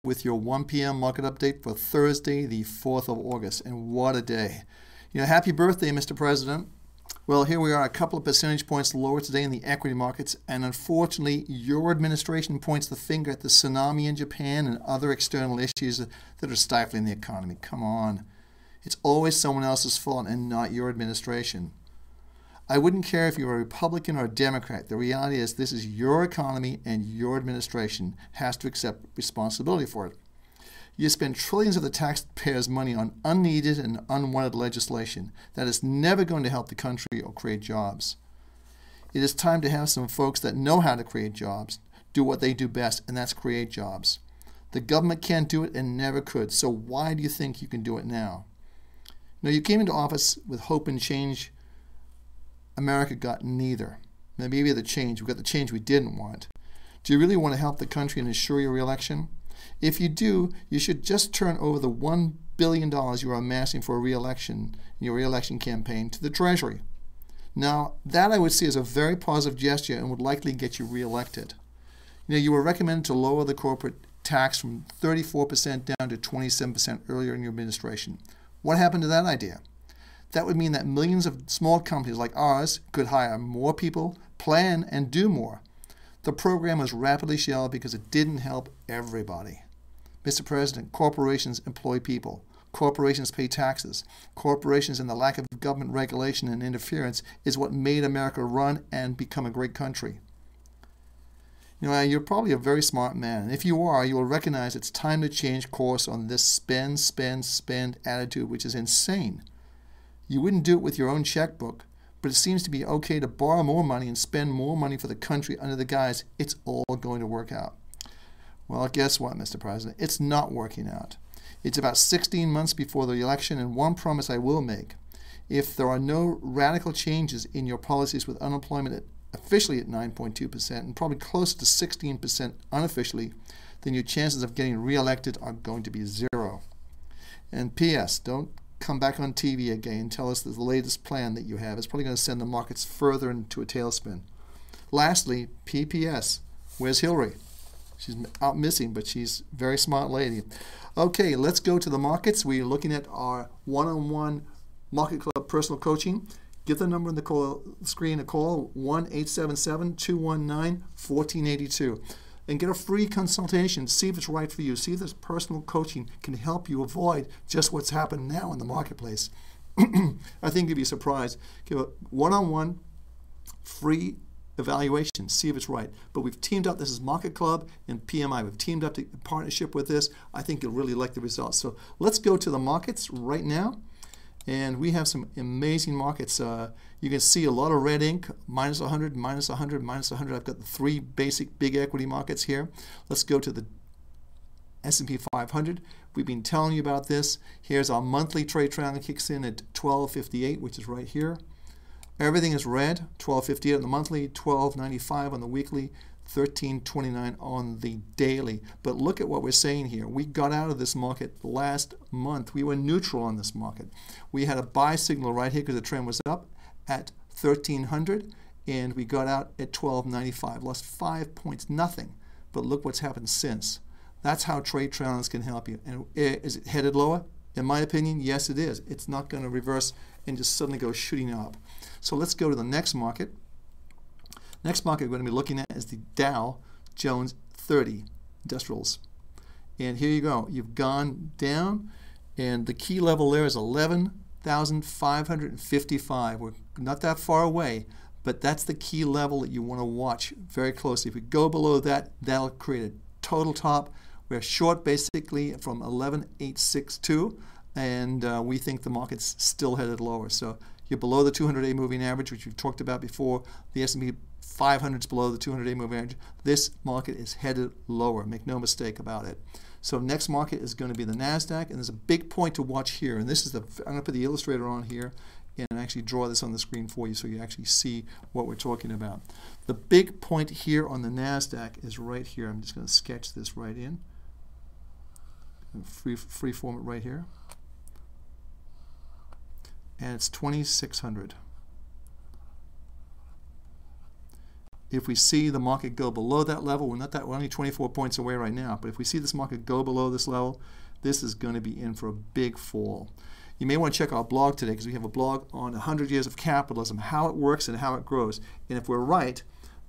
with your 1 p.m. market update for Thursday, the 4th of August. And what a day. Happy birthday, Mr. President. Well, here we are, a couple of percentage points lower today in the equity markets, and unfortunately, your administration points the finger at the tsunami in Japan and other external issues that are stifling the economy. Come on. It's always someone else's fault and not your administration. I wouldn't care if you're a Republican or a Democrat. The reality is this is your economy and your administration has to accept responsibility for it. You spend trillions of the taxpayers' money on unneeded and unwanted legislation that is never going to help the country or create jobs. It is time to have some folks that know how to create jobs, do what they do best, and that's create jobs. The government can't do it and never could, so why do you think you can do it now? You came into office with hope and change. America got neither. Maybe the change. We got the change we didn't want. Do you really want to help the country and ensure your reelection? If you do, you should just turn over the $1 billion you are amassing for a reelection in your reelection campaign to the treasury. Now, that I would see as a very positive gesture and would likely get you reelected. You were recommended to lower the corporate tax from 34% down to 27% earlier in your administration. What happened to that idea? That would mean that millions of small companies like ours could hire more people, plan, and do more. The program was rapidly shelved because it didn't help everybody. Mr. President, corporations employ people. Corporations pay taxes. Corporations and the lack of government regulation and interference is what made America run and become a great country. You're probably a very smart man, and if you are, you will recognize it's time to change course on this spend, spend, spend attitude, which is insane. You wouldn't do it with your own checkbook, but it seems to be okay to borrow more money and spend more money for the country under the guise it's all going to work out. Well, guess what, Mr. President? It's not working out. It's about 16 months before the election, and one promise I will make. If there are no radical changes in your policies with unemployment officially at 9.2% and probably close to 16% unofficially, then your chances of getting reelected are going to be zero. And P.S., don't come back on TV again and tell us that the latest plan that you have is probably going to send the markets further into a tailspin. Lastly, PPS, where's Hillary? She's out missing, but she's a very smart lady. Okay, let's go to the markets. We're looking at our one-on-one Market Club personal coaching. Give the number in the screen a call, 1-877-219-1482. And get a free consultation to see if it's right for you. See if this personal coaching can help you avoid just what's happened now in the marketplace. I think you'd be surprised. Give a one-on-one free evaluation, see if it's right. But we've teamed up. This is Market Club and PMI. We've teamed up in partnership with this. I think you'll really like the results. So let's go to the markets right now. And we have some amazing markets. You can see a lot of red ink, minus 100, minus 100, minus 100. I've got the three basic big equity markets here. Let's go to the S&P 500. We've been telling you about this. Here's our monthly trade triangle, kicks in at 1258, which is right here. Everything is red, 1258 on the monthly, 1295 on the weekly, 1329 on the daily. But look at what we're saying here. We got out of this market last month. We were neutral on this market. We had a buy signal right here because the trend was up at 1300, and we got out at 1295. Lost 5 points, nothing. But look what's happened since. That's how trade triangles can help you. And is it headed lower? In my opinion, yes, it is. It's not going to reverse and just suddenly go shooting up. So let's go to the next market. Next market we're going to be looking at is the Dow Jones 30 Industrials. And here you go. You've gone down, and the key level there is 11,555. We're not that far away, but that's the key level that you want to watch very closely. If we go below that, that'll create a total top. We're short basically from 11,862, and we think the market's still headed lower. So you're below the 200-day moving average, which we've talked about before. The S&P 500 is below the 200-day moving average. This market is headed lower. Make no mistake about it. So next market is going to be the NASDAQ, and there's a big point to watch here. And this is I'm going to put the illustrator on here and actually draw this on the screen for you so you actually see what we're talking about. The big point here on the NASDAQ is right here. I'm just going to sketch this right in. Free form it right here. And it's 2,600. if we see the market go below that level, we're only 24 points away right now, but if we see this market go below this level, this is going to be in for a big fall. You may want to check our blog today, because we have a blog on 100 years of capitalism, how it works and how it grows. And if we're right,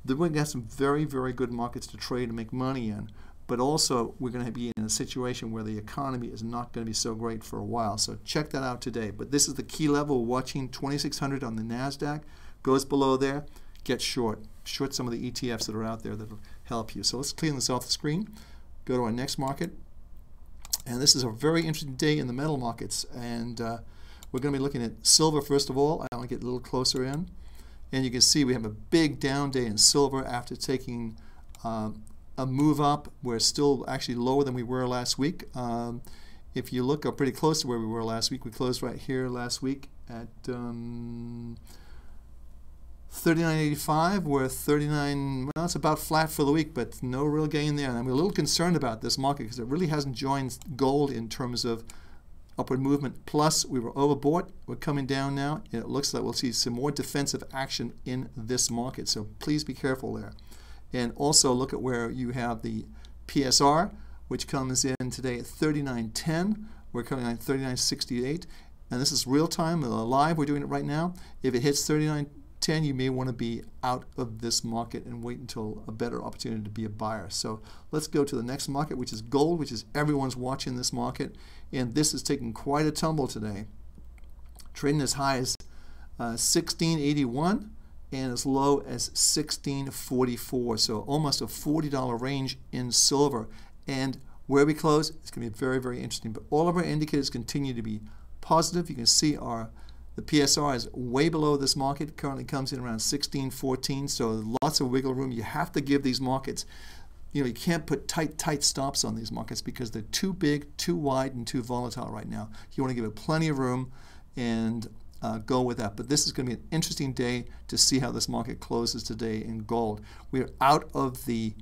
then we're going to have some very, very good markets to trade and make money in. But also, we're going to be in a situation where the economy is not going to be so great for a while. So check that out today. But this is the key level. Watching 2,600 on the NASDAQ. Goes below there, get short. Short some of the ETFs that are out there that will help you. So let's clean this off the screen. Go to our next market. And this is a very interesting day in the metal markets. And we're going to be looking at silver first of all. I want to get a little closer in. And you can see we have a big down day in silver after taking a move up. We're still actually lower than we were last week. If you look up pretty close to where we were last week, we closed right here last week at 39.85. We're 39. Well, it's about flat for the week, but no real gain there. And I'm a little concerned about this market because it really hasn't joined gold in terms of upward movement. Plus, we were overbought. We're coming down now. It looks like we'll see some more defensive action in this market. So please be careful there. And also look at where you have the PSR, which comes in today at 39.10. We're coming on 39.68. And this is real time, live. We're doing it right now. If it hits 39.10, you may want to be out of this market and wait until a better opportunity to be a buyer. So let's go to the next market, which is gold, which is everyone's watching this market. And this is taking quite a tumble today. Trading as high as 16.81 and as low as 16.44. So almost a $40 range in silver. And where we close, it's going to be very, very interesting. But all of our indicators continue to be positive. You can see the PSR is way below this market. Currently comes in around 16.14. So lots of wiggle room. You have to give these markets, you can't put tight stops on these markets because they're too big, too wide, and too volatile right now. You want to give it plenty of room and go with that. But this is going to be an interesting day to see how this market closes today in gold. We are out of the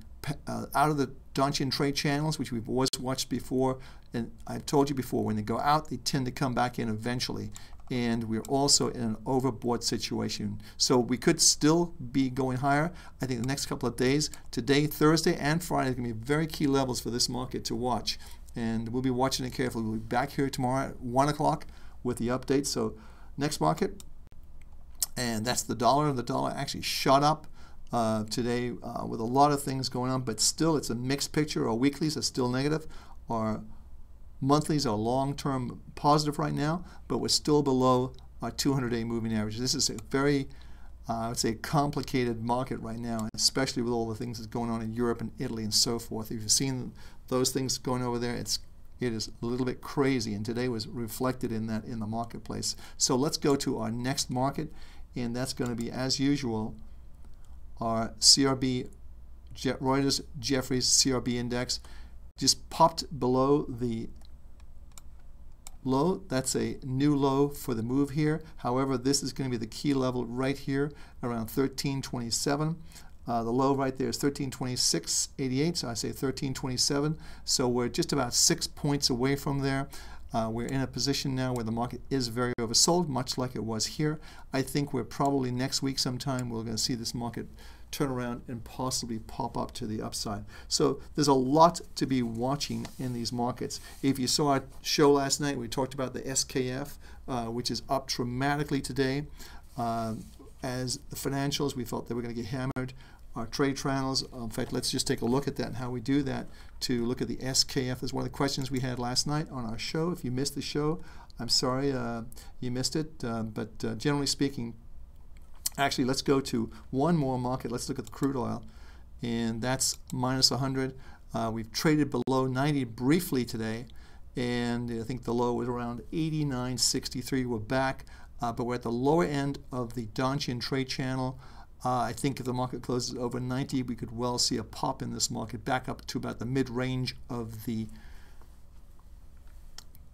Donchian trade channels, which we've always watched before. And I've told you before, when they go out, they tend to come back in eventually. And we're also in an overbought situation. So we could still be going higher. I think the next couple of days, today, Thursday, and Friday, are going to be very key levels for this market to watch. And we'll be watching it carefully. We'll be back here tomorrow at 1 o'clock with the update. So next market, and that's the dollar. The dollar actually shot up today with a lot of things going on, but still it's a mixed picture. Our weeklies are still negative. Our monthlies are long-term positive right now, but we're still below our 200-day moving average. This is a very, I would say, complicated market right now, especially with all the things that's going on in Europe and Italy and so forth. If you've seen those things going over there, it is a little bit crazy, and today was reflected in that in the marketplace. So let's go to our next market, and that's going to be, as usual, our CRB, Reuters Jeffries CRB index. Just popped below the low. That's a new low for the move here. However, this is going to be the key level right here around 1327. The low right there is 1326.88, so I say 1327. So we're just about 6 points away from there. We're in a position now where the market is very oversold, much like it was here. I think we're probably next week sometime we're going to see this market turn around and possibly pop up to the upside. So there's a lot to be watching in these markets. If you saw our show last night, we talked about the SKF, which is up dramatically today. As the financials, we felt they were going to get hammered. Our trade channels, in fact, let's just take a look at that and how we do that to look at the SKF. Is one of the questions we had last night on our show. If you missed the show, I'm sorry you missed it, but generally speaking, actually, let's go to one more market. Let's look at the crude oil, and that's minus 100. We've traded below 90 briefly today, and I think the low was around 89.63. We're back, but we're at the lower end of the Donchian trade channel. I think if the market closes over 90, we could well see a pop in this market back up to about the mid-range of the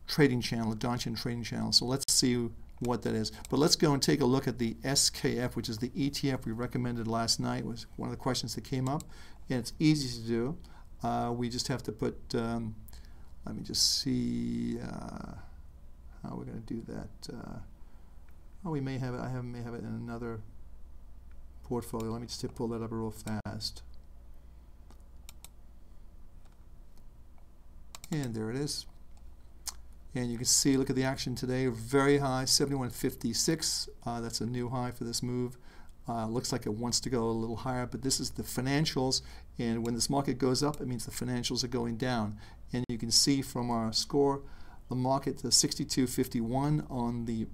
trading channel, the Donchian trading channel. So let's see what that is. But let's go and take a look at the SKF, which is the ETF we recommended last night. It was one of the questions that came up, and it's easy to do. We just have to put, let me just see how we're going to do that. Oh, we may have it, may have it in another portfolio. Let me just pull that up real fast. And there it is. And you can see, look at the action today, very high, 71.56. That's a new high for this move. Looks like it wants to go a little higher, but this is the financials. And when this market goes up, it means the financials are going down. And you can see from our score, the market to 62.51 on the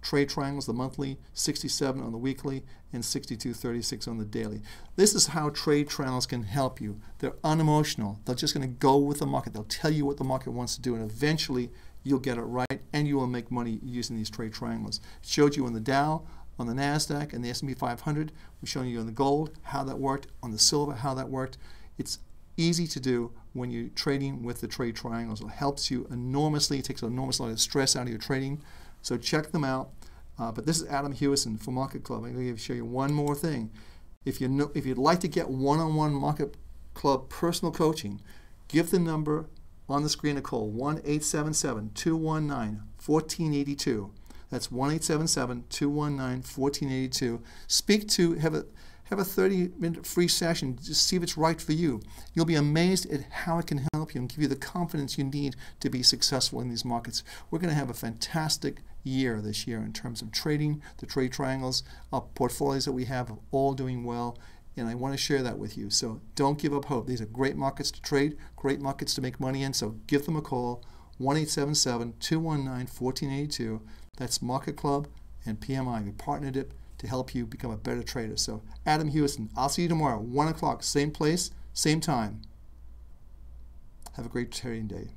trade triangles, the monthly, 67 on the weekly, and 62.36 on the daily. This is how trade triangles can help you. They're unemotional. They're just going to go with the market. They'll tell you what the market wants to do, and eventually you'll get it right, and you will make money using these trade triangles. It showed you on the Dow, on the NASDAQ, and the S&P 500. We're showing you on the gold how that worked, on the silver how that worked. It's easy to do when you're trading with the trade triangles. It helps you enormously. It takes an enormous amount of stress out of your trading. So check them out. But this is Adam Hewison for Market Club. I'm going to show you one more thing. If you'd like to get one-on-one Market Club personal coaching, give the number on the screen a call, 1-877-219-1482. That's 1-877-219-1482. Speak to, have a 30-minute free session. Just see if it's right for you. You'll be amazed at how it can help you and give you the confidence you need to be successful in these markets. We're going to have a fantastic year this year in terms of trading, the trade triangles, our portfolios that we have are all doing well, and I want to share that with you. So don't give up hope. These are great markets to trade, great markets to make money in, so give them a call, 1-877-219-1482. That's Market Club and PMI. We partnered it to help you become a better trader. So Adam Hewison, I'll see you tomorrow, 1 o'clock, same place, same time. Have a great trading day.